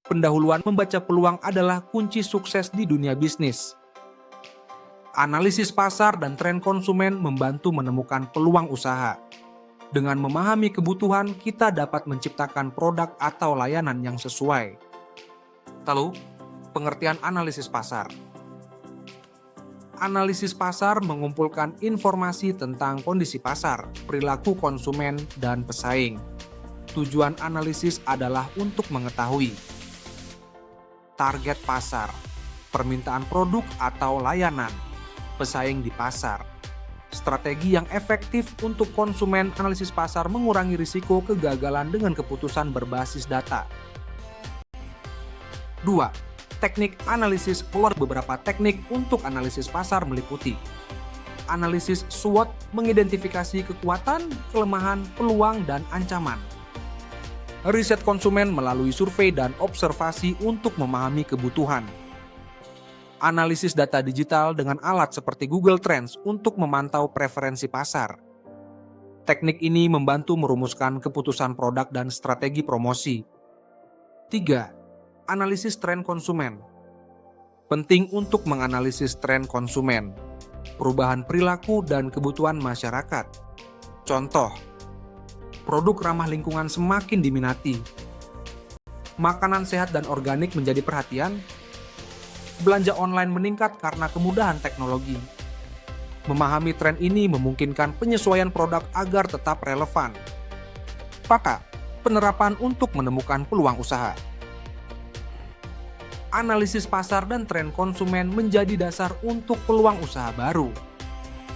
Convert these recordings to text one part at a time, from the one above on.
Pendahuluan membaca peluang adalah kunci sukses di dunia bisnis. Analisis pasar dan tren konsumen membantu menemukan peluang usaha. Dengan memahami kebutuhan, kita dapat menciptakan produk atau layanan yang sesuai. Lalu, pengertian analisis pasar. Analisis pasar mengumpulkan informasi tentang kondisi pasar, perilaku konsumen, dan pesaing. Tujuan analisis adalah untuk mengetahui target pasar, permintaan produk atau layanan, pesaing di pasar, strategi yang efektif untuk konsumen. Analisis pasar mengurangi risiko kegagalan dengan keputusan berbasis data. 2. Teknik analisis SWOT. Beberapa teknik untuk analisis pasar meliputi analisis SWOT, mengidentifikasi kekuatan, kelemahan, peluang, dan ancaman. Riset konsumen melalui survei dan observasi untuk memahami kebutuhan. Analisis data digital dengan alat seperti Google Trends untuk memantau preferensi pasar. Teknik ini membantu merumuskan keputusan produk dan strategi promosi. 3. Analisis tren konsumen. Penting untuk menganalisis tren konsumen, perubahan perilaku dan kebutuhan masyarakat. Contoh, produk ramah lingkungan semakin diminati. Makanan sehat dan organik menjadi perhatian. Belanja online meningkat karena kemudahan teknologi. Memahami tren ini memungkinkan penyesuaian produk agar tetap relevan. Maka, penerapan untuk menemukan peluang usaha. Analisis pasar dan tren konsumen menjadi dasar untuk peluang usaha baru.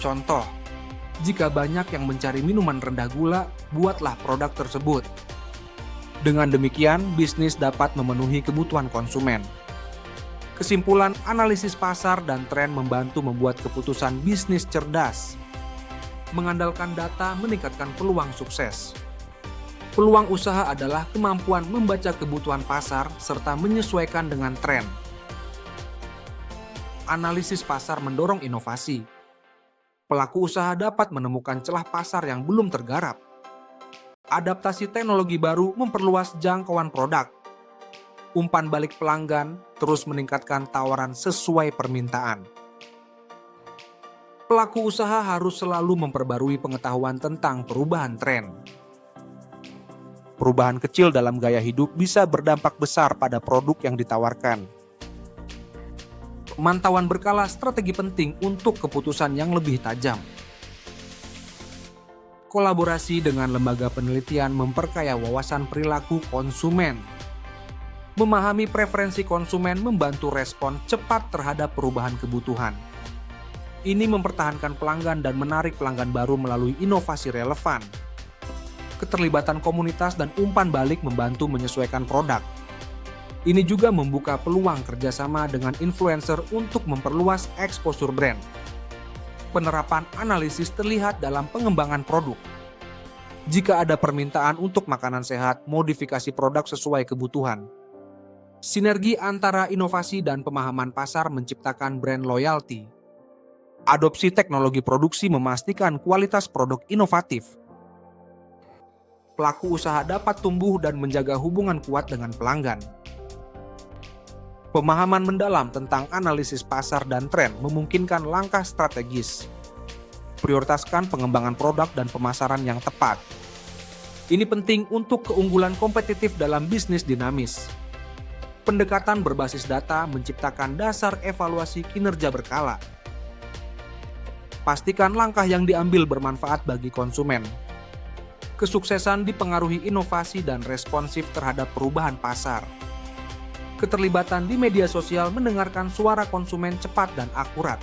Contoh, jika banyak yang mencari minuman rendah gula, buatlah produk tersebut. Dengan demikian, bisnis dapat memenuhi kebutuhan konsumen. Kesimpulan, analisis pasar dan tren membantu membuat keputusan bisnis cerdas. Mengandalkan data meningkatkan peluang sukses. Peluang usaha adalah kemampuan membaca kebutuhan pasar serta menyesuaikan dengan tren. Analisis pasar mendorong inovasi. Pelaku usaha dapat menemukan celah pasar yang belum tergarap. Adaptasi teknologi baru memperluas jangkauan produk. Umpan balik pelanggan terus meningkatkan tawaran sesuai permintaan. Pelaku usaha harus selalu memperbarui pengetahuan tentang perubahan tren. Perubahan kecil dalam gaya hidup bisa berdampak besar pada produk yang ditawarkan. Pemantauan berkala strategi penting untuk keputusan yang lebih tajam. Kolaborasi dengan lembaga penelitian memperkaya wawasan perilaku konsumen. Memahami preferensi konsumen membantu respon cepat terhadap perubahan kebutuhan. Ini mempertahankan pelanggan dan menarik pelanggan baru melalui inovasi relevan. Keterlibatan komunitas dan umpan balik membantu menyesuaikan produk. Ini juga membuka peluang kerjasama dengan influencer untuk memperluas exposure brand. Penerapan analisis terlihat dalam pengembangan produk. Jika ada permintaan untuk makanan sehat, modifikasi produk sesuai kebutuhan. Sinergi antara inovasi dan pemahaman pasar menciptakan brand loyalty. Adopsi teknologi produksi memastikan kualitas produk inovatif. Pelaku usaha dapat tumbuh dan menjaga hubungan kuat dengan pelanggan. Pemahaman mendalam tentang analisis pasar dan tren memungkinkan langkah strategis. Prioritaskan pengembangan produk dan pemasaran yang tepat. Ini penting untuk keunggulan kompetitif dalam bisnis dinamis. Pendekatan berbasis data menciptakan dasar evaluasi kinerja berkala. Pastikan langkah yang diambil bermanfaat bagi konsumen. Kesuksesan dipengaruhi inovasi dan responsif terhadap perubahan pasar. Keterlibatan di media sosial mendengarkan suara konsumen cepat dan akurat.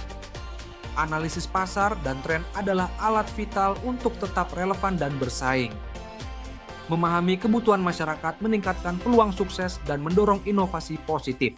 Analisis pasar dan tren adalah alat vital untuk tetap relevan dan bersaing. Memahami kebutuhan masyarakat meningkatkan peluang sukses dan mendorong inovasi positif.